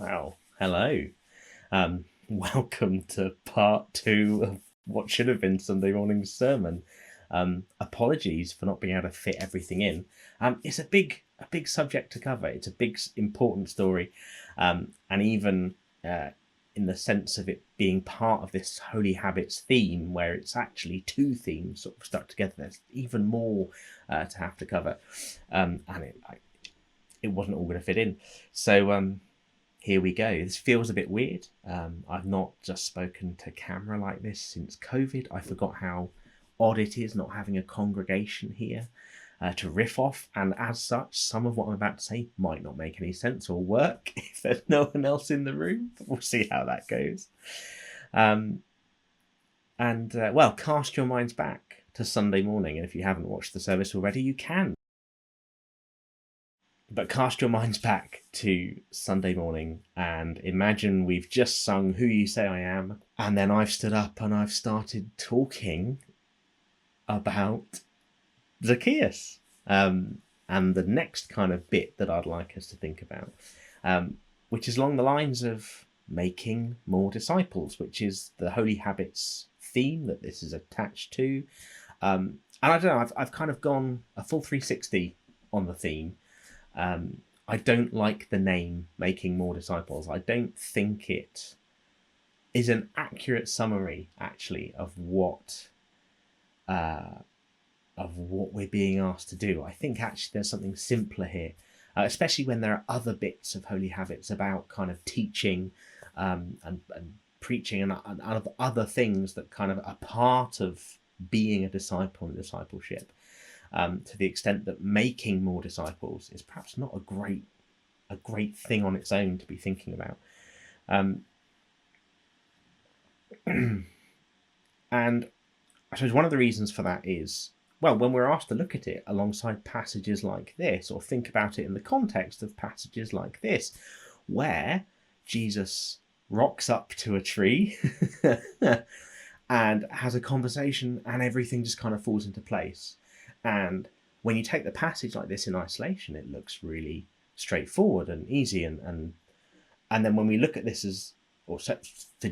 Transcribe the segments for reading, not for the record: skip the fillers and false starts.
Well, hello. Welcome to part two of what should have been Sunday morning's sermon. Apologies for not being able to fit everything in. It's a big subject to cover. It's a big, important story, and even in the sense of it being part of this holy habits theme, where it's actually two themes sort of stuck together. There's even more to have to cover, and it wasn't all going to fit in. So here we go. This feels a bit weird. I've not just spoken to camera like this since COVID. I forgot how odd it is not having a congregation here to riff off. And as such, some of what I'm about to say might not make any sense or work if there's no one else in the room. But we'll see how that goes. Well, cast your minds back to Sunday morning. And if you haven't watched the service already, you can. But cast your minds back to Sunday morning and imagine we've just sung Who You Say I Am, and then I've stood up and I've started talking about Zacchaeus. And the next kind of bit that I'd like us to think about, which is along the lines of making more disciples, which is the Holy Habits theme that this is attached to. And I don't know, I've kind of gone a full 360 on the theme. I don't like the name Making More Disciples. I don't think it is an accurate summary, actually, of what we're being asked to do. I think actually there's something simpler here, especially when there are other bits of Holy Habits about kind of teaching and preaching and other things that kind of are part of being a disciple and discipleship. To the extent that making more disciples is perhaps not a great thing on its own to be thinking about. And I suppose one of the reasons for that is, well, when we're asked to look at it alongside passages like this, or think about it in the context of passages like this, where Jesus rocks up to a tree and has a conversation and everything just kind of falls into place. And when you take the passage like this in isolation, it looks really straightforward and easy. And then when we look at this for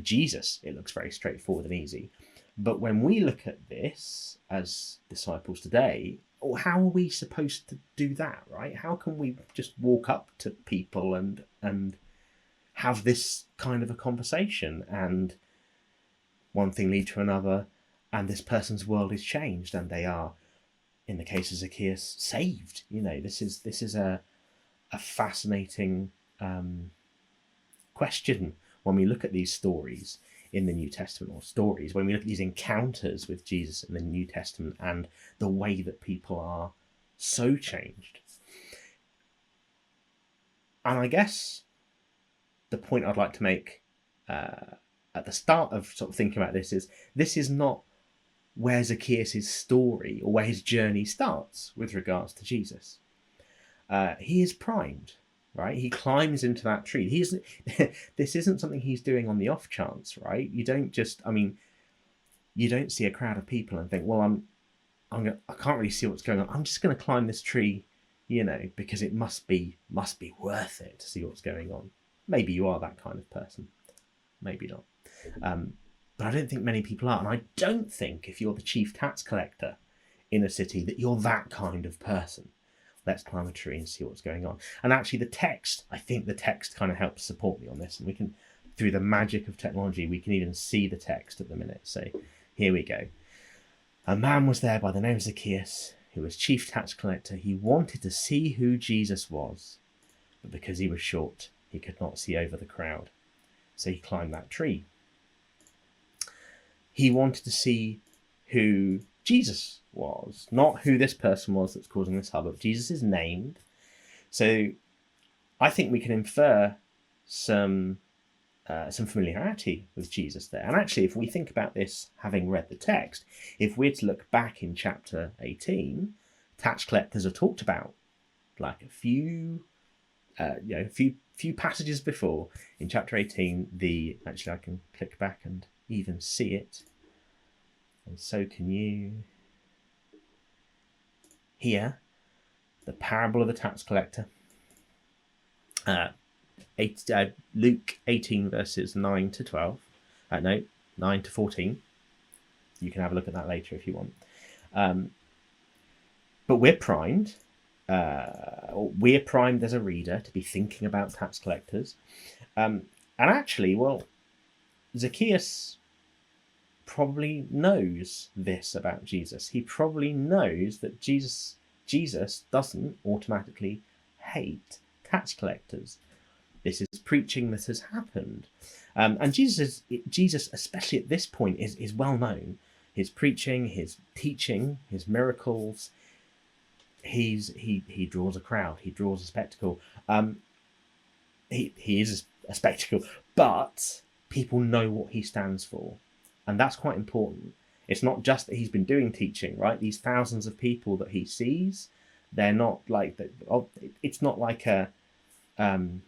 Jesus, it looks very straightforward and easy. But when we look at this as disciples today, how are we supposed to do that, right? How can we just walk up to people and have this kind of a conversation, and one thing lead to another, and this person's world is changed, and they are, in the case of Zacchaeus, saved? This is a fascinating question when we look at these stories in the New Testament, or stories when we look at these encounters with Jesus in the New Testament, and the way that people are so changed. And I guess the point I'd like to make at the start of sort of thinking about this is not where Zacchaeus' story or where his journey starts with regards to Jesus. He is primed, right? He climbs into that tree. This isn't something he's doing on the off chance, right? You don't see a crowd of people and think, well, I can't really see what's going on. I'm just going to climb this tree, because it must be worth it to see what's going on. Maybe you are that kind of person, maybe not. But I don't think many people are. And I don't think if you're the chief tax collector in a city that you're that kind of person. Let's climb a tree and see what's going on. And actually I think the text kind of helps support me on this. And we can, through the magic of technology, we can even see the text at the minute. So here we go. A man was there by the name of Zacchaeus, who was chief tax collector. He wanted to see who Jesus was, but because he was short, he could not see over the crowd. So he climbed that tree. He wanted to see who Jesus was, not who this person was that's causing this hubbub. Jesus is named. So I think we can infer some familiarity with Jesus there. And actually, if we think about this, having read the text, if we're to look back in chapter 18, tax collectors are talked about like a few passages before. In chapter 18, actually I can click back and even see it, and so can you. Here, the parable of the tax collector. Luke 18 verses 9 to 12. No, 9 to 14. You can have a look at that later if you want. But we're primed. We're primed as a reader to be thinking about tax collectors. And actually, well, Zacchaeus probably knows this about Jesus. He probably knows that Jesus doesn't automatically hate tax collectors. This is preaching that has happened. And Jesus, especially at this point, is well known. His preaching, his teaching, his miracles. He draws a crowd. He draws a spectacle. He is a spectacle, but people know what he stands for, and that's quite important. It's not just that he's been doing teaching, right? These thousands of people that he sees, they're not like that. It's not like they're not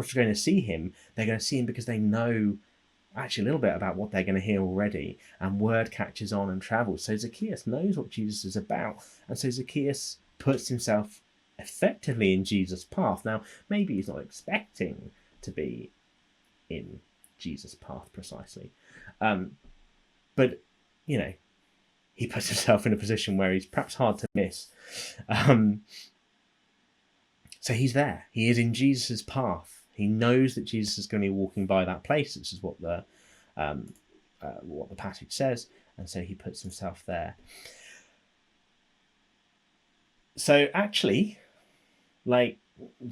just going to see him. They're going to see him because they know actually a little bit about what they're going to hear already, and word catches on and travels. So Zacchaeus knows what Jesus is about, and so Zacchaeus puts himself effectively in Jesus' path. Now, maybe he's not expecting to be in Jesus' path precisely, but he puts himself in a position where he's perhaps hard to miss. So he's there. He is in Jesus' path. He knows that Jesus is going to be walking by that place. This is what the passage says, and so he puts himself there. So actually, like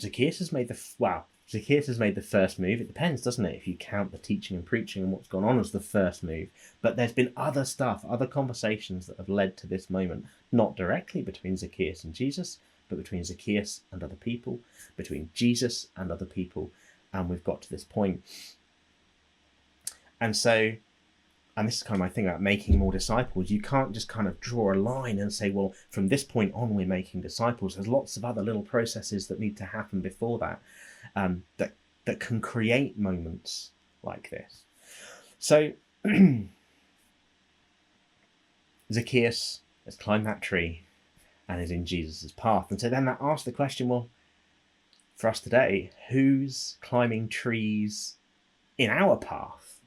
Zacchaeus has made the first move. It depends, doesn't it, if you count the teaching and preaching and what's gone on as the first move. But there's been other conversations that have led to this moment, not directly between Zacchaeus and Jesus, but between Zacchaeus and other people, between Jesus and other people, and we've got to this point. And so, and this is kind of my thing about making more disciples. You can't just kind of draw a line and say, well, from this point on, we're making disciples. There's lots of other little processes that need to happen before that, that can create moments like this. So Zacchaeus has climbed that tree and is in Jesus' path. And so then that asks the question, well, for us today, who's climbing trees in our path?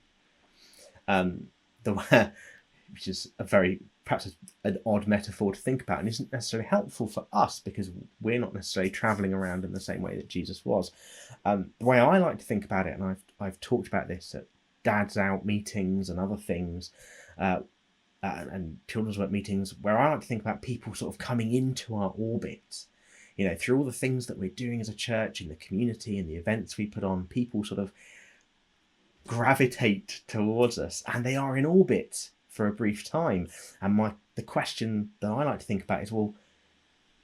Which is perhaps an odd metaphor to think about, and isn't necessarily helpful for us because we're not necessarily traveling around in the same way that Jesus was. The way I like to think about it, and I've talked about this at Dad's Out meetings and other things, and children's work meetings, where I like to think about people sort of coming into our orbit, through all the things that we're doing as a church in the community and the events we put on. People sort of gravitate towards us, and they are in orbit for a brief time. And the question that I like to think about is, well,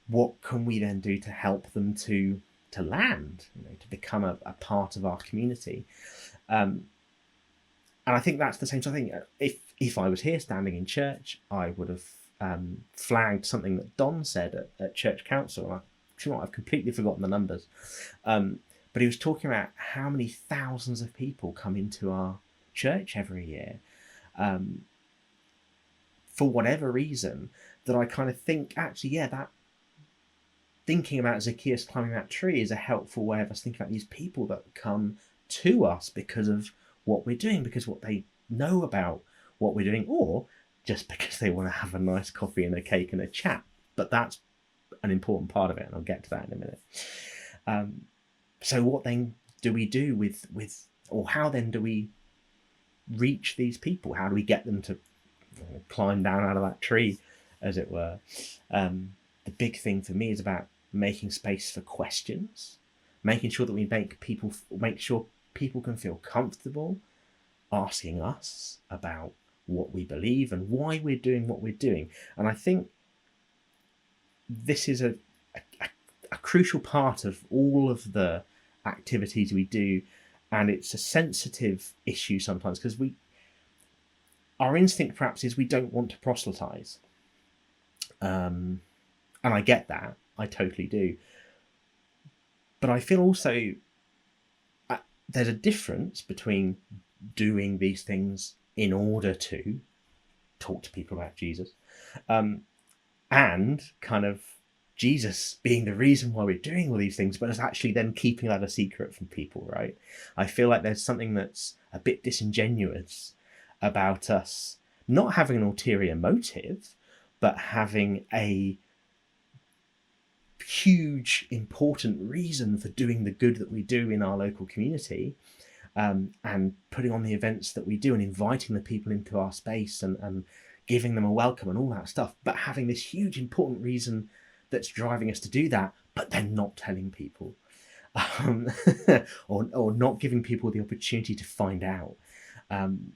what can we then do to help them to land, to become a part of our community? And I think that's the same sort of thing. If I was here standing in church, I would have flagged something that Don said at church council. I've completely forgotten the numbers. But he was talking about how many thousands of people come into our church every year, for whatever reason, that I kind of think, actually, that thinking about Zacchaeus climbing that tree is a helpful way of us thinking about these people that come to us because of what we're doing, because what they know about what we're doing, or just because they want to have a nice coffee and a cake and a chat. But that's an important part of it, and I'll get to that in a minute. So what then do we do with or how then do we reach these people? How do we get them to climb down out of that tree, as it were? The big thing for me is about making space for questions, making sure that we make sure people can feel comfortable asking us about what we believe and why we're doing what we're doing. And I think this is a crucial part of all of the activities we do, and it's a sensitive issue sometimes because our instinct perhaps is we don't want to proselytize, and I get that, I totally do, but I feel also there's a difference between doing these things in order to talk to people about Jesus, and kind of Jesus being the reason why we're doing all these things, but us actually then keeping that a secret from people, right? I feel like there's something that's a bit disingenuous about us not having an ulterior motive, but having a huge, important reason for doing the good that we do in our local community, and putting on the events that we do and inviting the people into our space and giving them a welcome and all that stuff, but having this huge, important reason that's driving us to do that, but then not telling people, um, or not giving people the opportunity to find out. And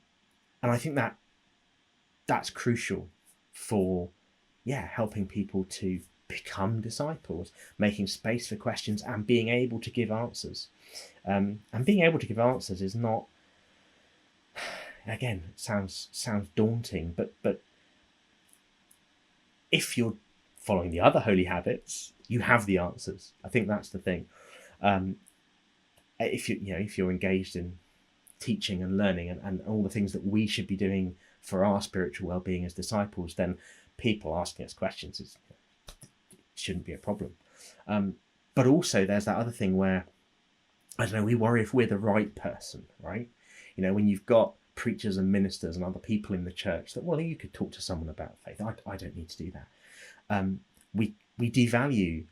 I think that's crucial for, helping people to become disciples, making space for questions and being able to give answers. And being able to give answers is not, again, it sounds daunting, but if you're following the other holy habits, you have the answers. I think that's the thing. If you're engaged in teaching and learning and all the things that we should be doing for our spiritual well-being as disciples, then people asking us questions shouldn't be a problem. But also there's that other thing where, I don't know, we worry if we're the right person, right? When you've got preachers and ministers and other people in the church that, well, you could talk to someone about faith. I don't need to do that. We devalue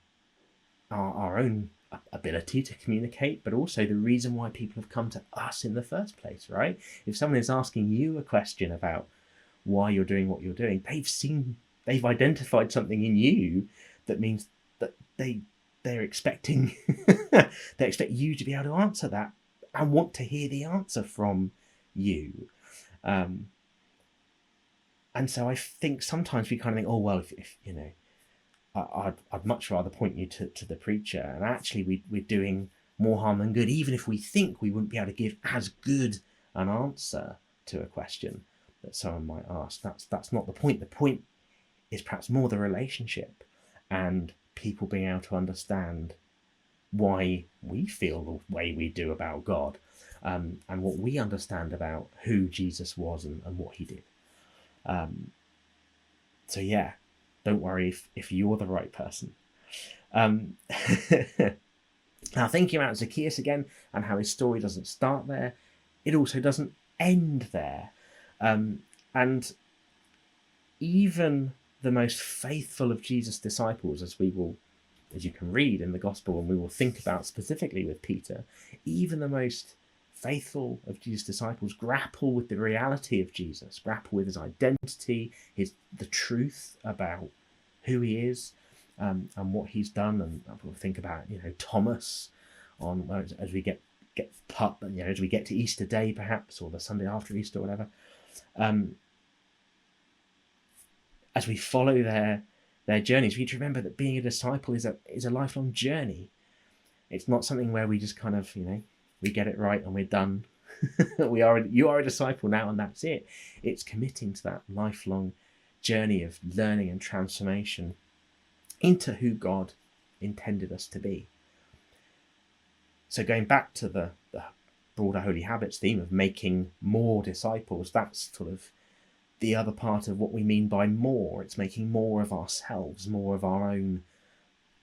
our own ability to communicate, but also the reason why people have come to us in the first place, right? If someone is asking you a question about why you're doing what you're doing, they've identified something in you that means that they're expecting they expect you to be able to answer that and want to hear the answer from you. And so I think sometimes we kind of think, oh well, if I'd much rather point you to the preacher, and actually we're doing more harm than good, even if we think we wouldn't be able to give as good an answer to a question that someone might ask. That's not the point. The point is perhaps more the relationship and people being able to understand why we feel the way we do about God, and what we understand about who Jesus was and what he did. So yeah, don't worry if you're the right person. Now, thinking about Zacchaeus again and how his story doesn't start there, it also doesn't end there. And even the most faithful of Jesus' disciples, as you can read in the gospel, and we will think about specifically with Peter, even the most faithful of Jesus' disciples grapple with the reality of Jesus, grapple with his identity, the truth about who he is, and what he's done. And we'll think about Thomas as we get as we get to Easter Day perhaps, or the Sunday after Easter or whatever. As we follow their journeys, we need to remember that being a disciple is a lifelong journey. It's not something where we just kind of we get it right and we're done. You are a disciple now and that's it. It's committing to that lifelong journey of learning and transformation into who God intended us to be. So going back to the broader holy habits theme of making more disciples, that's sort of the other part of what we mean by more. It's making more of ourselves, more of our own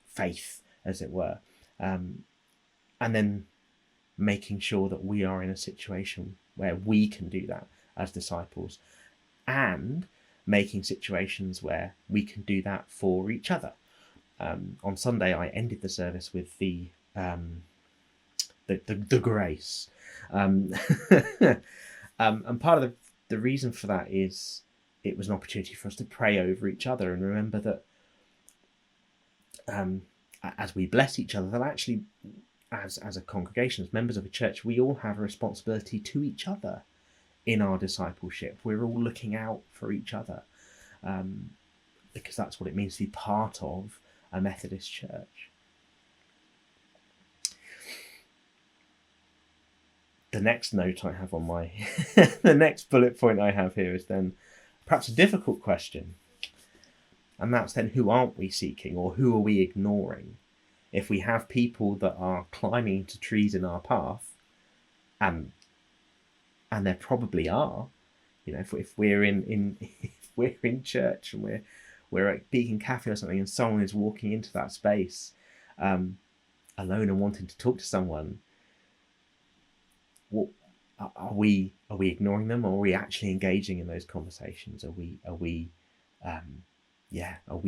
faith, as it were, and then making sure that we are in a situation where we can do that as disciples, and making situations where we can do that for each other. On Sunday, I ended the service with the grace, and part of the reason for that is it was an opportunity for us to pray over each other and remember that as we bless each other, that actually as a congregation, as members of a church, we all have a responsibility to each other in our discipleship. We're all looking out for each other, because that's what it means to be part of a Methodist church. The next note I have on my the next bullet point I have here is then perhaps a difficult question, and that's then, who aren't we seeking, or who are we ignoring? If we have people that are climbing into trees in our path, and there probably are, if we're in if we're in church and we're at Beacon Cafe or something, and someone is walking into that space alone and wanting to talk to someone, what are we ignoring them, or are we actually engaging in those conversations? Are we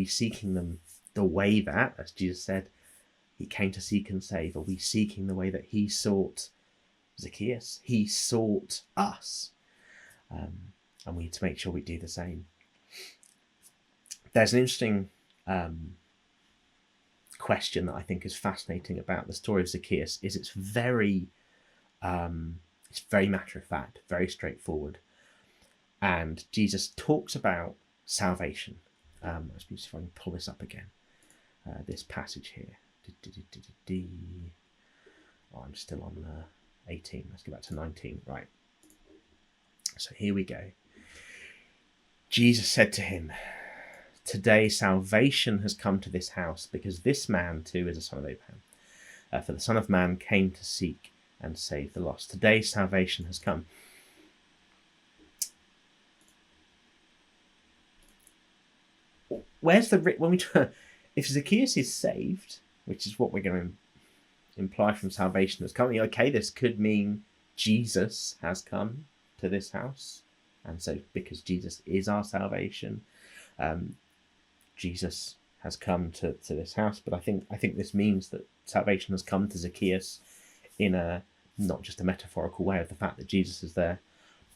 seeking them the way that, as Jesus said, he came to seek and save? Are we seeking the way that he sought Zacchaeus? He sought us, and we need to make sure we do the same. There's an interesting question that I think is fascinating about the story of Zacchaeus. Is it's very matter of fact, very straightforward, and Jesus talks about salvation. Let's see if I can pull this up again. This passage here. Oh, I'm still on 18. Let's go back to 19. Right. So here we go. Jesus said to him, "Today salvation has come to this house, because this man too is a son of Abraham. For the Son of Man came to seek and save the lost." Today salvation has come. Where's the if Zacchaeus is saved, which is what we're going to imply from salvation has come, okay, this could mean Jesus has come to this house, and so because Jesus is our salvation, Jesus has come to this house. But I think this means that salvation has come to Zacchaeus in a not just a metaphorical way of the fact that Jesus is there,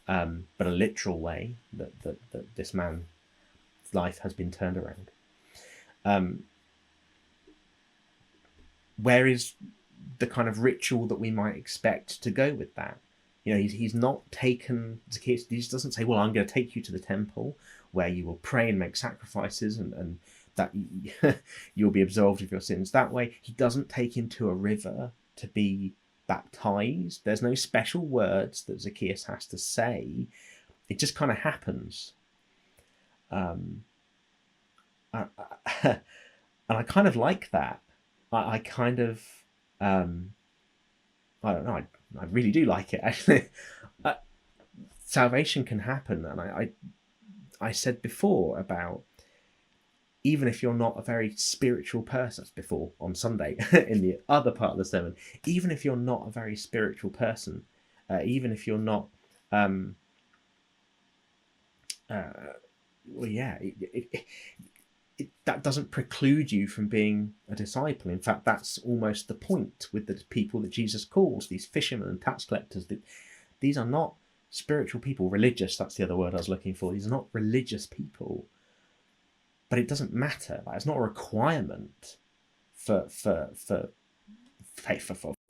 but a literal way that this man's life has been turned around. Where is the kind of ritual that we might expect to go with that? He's not taken Zacchaeus. Jesus doesn't say, "Well, I'm going to take you to the temple where you will pray and make sacrifices, and that you'll be absolved of your sins that way." He doesn't take him to a river to be baptized. There's no special words that Zacchaeus has to say. It just kind of happens. And I kind of like that. I kind of, I don't know, I really do like it, actually. Salvation can happen, and I said before about, even if you're not a very spiritual person, that's before on Sunday in the other part of the sermon, even if you're not a very spiritual person, even if you're not, that doesn't preclude you from being a disciple. In fact, that's almost the point with the people that Jesus calls, these fishermen and tax collectors. These are not spiritual people, religious, that's the other word I was looking for. These are not religious people. But it doesn't matter. It's not a requirement for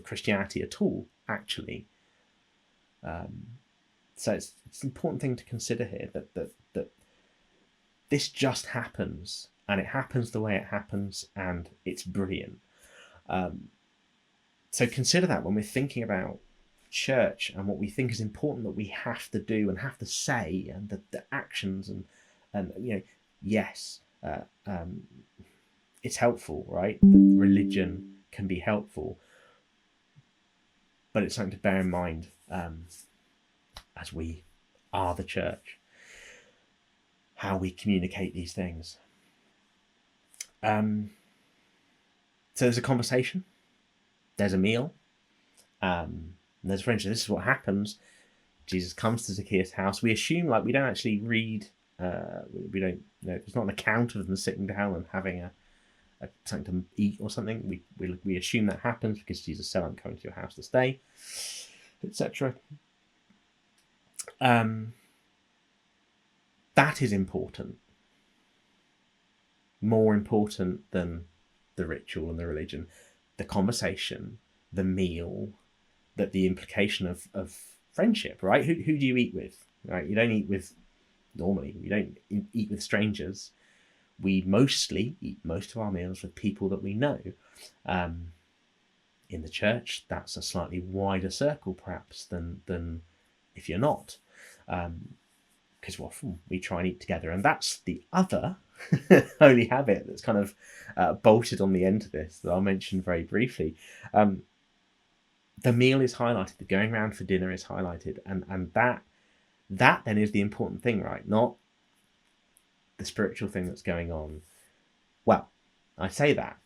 Christianity at all, actually. So it's an important thing to consider here, that this just happens, and it happens the way it happens, and it's brilliant. So consider that when we're thinking about church and what we think is important that we have to do and have to say, and the actions, and yes, it's helpful, right? The religion can be helpful, but it's something to bear in mind as we are the church, how we communicate these things. So there's a conversation, there's a meal, and there's friendship. This is what happens. Jesus comes to Zacchaeus' house. We assume, we don't actually read, we don't know, there's not an account of them sitting down and having something to eat or something. We assume that happens because Jesus said, "I'm coming to your house to stay," etc. That is important. More important than the ritual and the religion. The conversation, the meal, that the implication of friendship, right? Who do you eat with? Right? You don't eat with, normally, we don't eat with strangers. We mostly eat most of our meals with people that we know. In the church, that's a slightly wider circle, perhaps, than if you're not. Because often we try and eat together, and that's the other holy habit that's kind of bolted on the end of this that I'll mention very briefly. The meal is highlighted, the going around for dinner is highlighted, and that then is the important thing, right? Not the spiritual thing that's going on. Well, I say that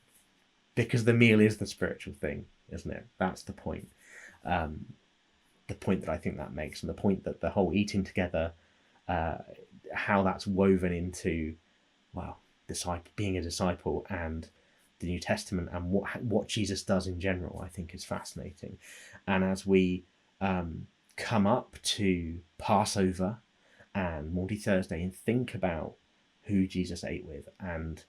because the meal is the spiritual thing, isn't it? That's the point. The point that I think that makes, and the point that the whole eating together, how that's woven into, well, being a disciple and the New Testament and what Jesus does in general, I think is fascinating. And as we come up to Passover and Maundy Thursday and think about who Jesus ate with and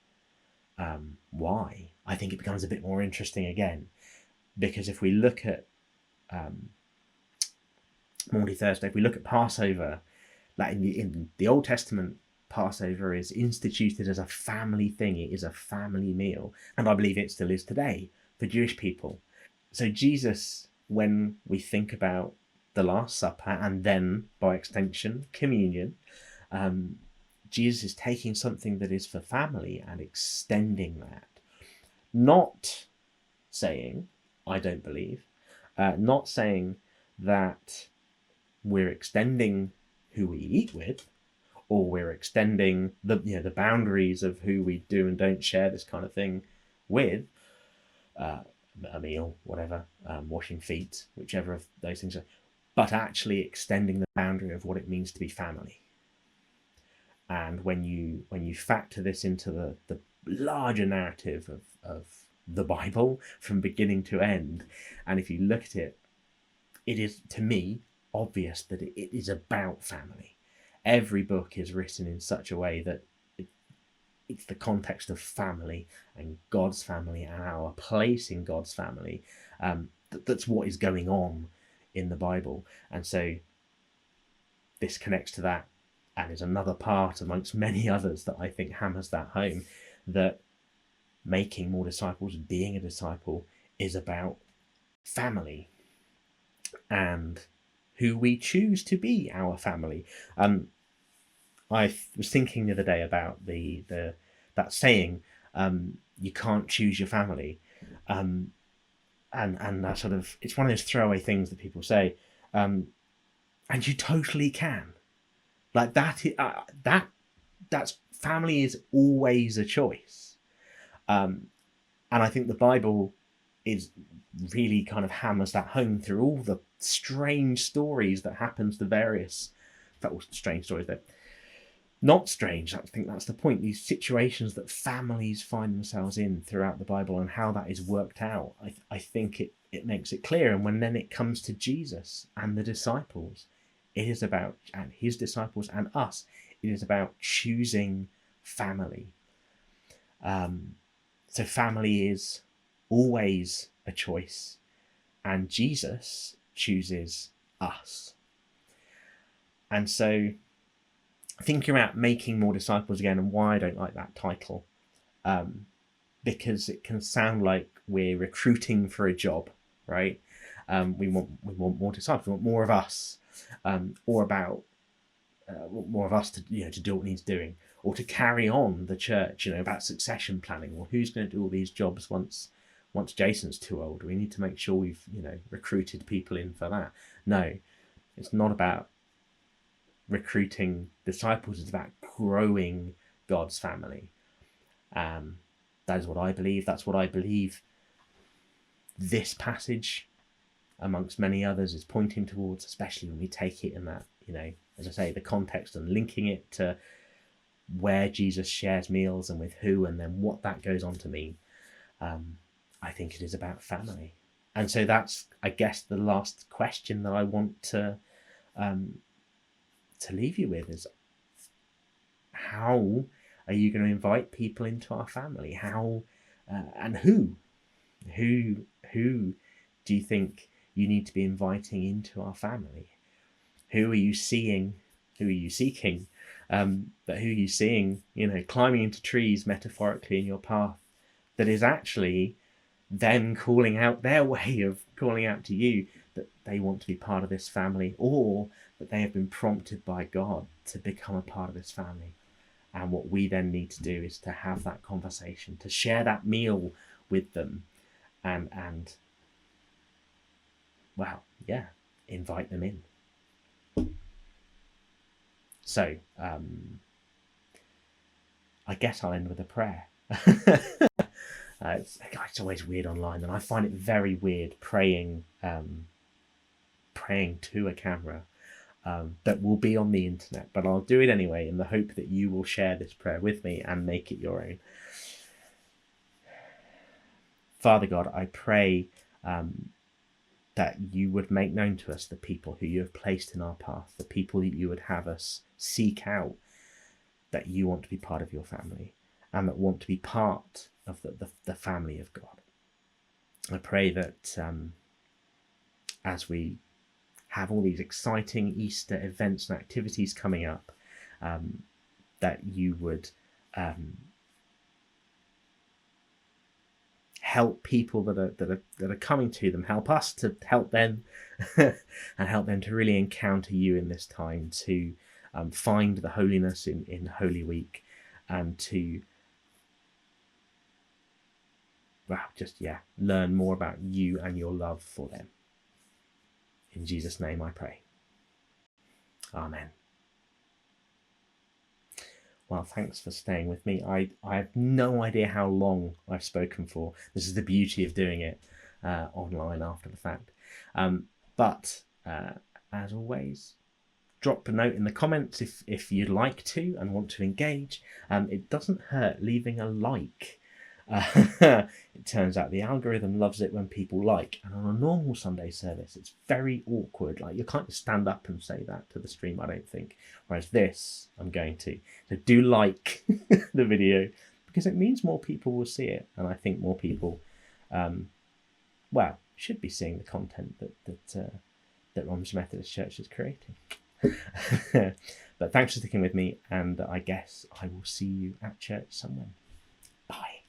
why, I think it becomes a bit more interesting again. Because if we look at Maundy Thursday, if we look at Passover, like in the Old Testament, Passover is instituted as a family thing. It is a family meal. And I believe it still is today for Jewish people. So Jesus, when we think about the Last Supper and then, by extension, communion, Jesus is taking something that is for family and extending that. Not saying, I don't believe, not saying that we're extending who we eat with, or we're extending the boundaries of who we do and don't share this kind of thing with, a meal, whatever, washing feet, whichever of those things are, but actually extending the boundary of what it means to be family. And when you factor this into the larger narrative of the Bible from beginning to end, and if you look at it, it is, to me, obvious that it is about family. Every book is written in such a way that it's the context of family and God's family and our place in God's family. That's what is going on in the Bible. And so this connects to that and is another part amongst many others that I think hammers that home, that making more disciples, being a disciple, is about family and who we choose to be our family. I was thinking the other day about that saying, you can't choose your family, and that sort of, it's one of those throwaway things that people say, and you totally can. Like that's family is always a choice, and I think the Bible is really kind of hammers that home through all the strange stories that happens to various, strange stories that not strange. I think that's the point. These situations that families find themselves in throughout the Bible and how that is worked out, I think it makes it clear. And when then it comes to Jesus and the disciples, it is about, and his disciples and us, it is about choosing family. So family is always a choice, and Jesus chooses us. And so thinking about making more disciples again, and why I don't like that title, because it can sound like we're recruiting for a job, right? We want more disciples, we want more of us, or about more of us to do what needs doing, or to carry on the church, about succession planning. Well, who's going to do all these jobs once Jason's too old? We need to make sure we've recruited people in for that. No, it's not about recruiting disciples. It's about growing God's family. That is what I believe. That's what I believe this passage, amongst many others, is pointing towards, especially when we take it in that, as I say, the context and linking it to where Jesus shares meals and with who, and then what that goes on to mean. I think it is about family. And so that's, I guess, the last question that I want to leave you with is, how are you going to invite people into our family? How and who do you think you need to be inviting into our family? Who are you seeing? Who are you seeking? But who are you seeing, climbing into trees metaphorically in your path, that is actually them calling out, their way of calling out to you that they want to be part of this family, or that they have been prompted by God to become a part of this family. And what we then need to do is to have that conversation, to share that meal with them, and well, yeah, invite them in. So I guess I'll end with a prayer. It's always weird online, and I find it very weird praying to a camera that will be on the internet, but I'll do it anyway in the hope that you will share this prayer with me and make it your own. Father God, I pray that you would make known to us the people who you have placed in our path, the people that you would have us seek out, that you want to be part of your family and that want to be part of the family of God. I pray that as we have all these exciting Easter events and activities coming up, that you would help people that are coming to them, help us to help them, and help them to really encounter you in this time, to find the holiness in Holy Week, and to learn more about you and your love for them. In Jesus' name I pray. Amen. Well, thanks for staying with me. I have no idea how long I've spoken for. This is the beauty of doing it online after the fact. But as always, drop a note in the comments if you'd like to and want to engage. It doesn't hurt leaving a like. It turns out the algorithm loves it when people like, and on a normal Sunday service it's very awkward. Like, you can't just stand up and say that to the stream, I don't think, whereas this I'm going to. So do like the video, because it means more people will see it, and I think more people should be seeing the content that Rom's Methodist Church is creating. But thanks for sticking with me, and I guess I will see you at church somewhere. Bye.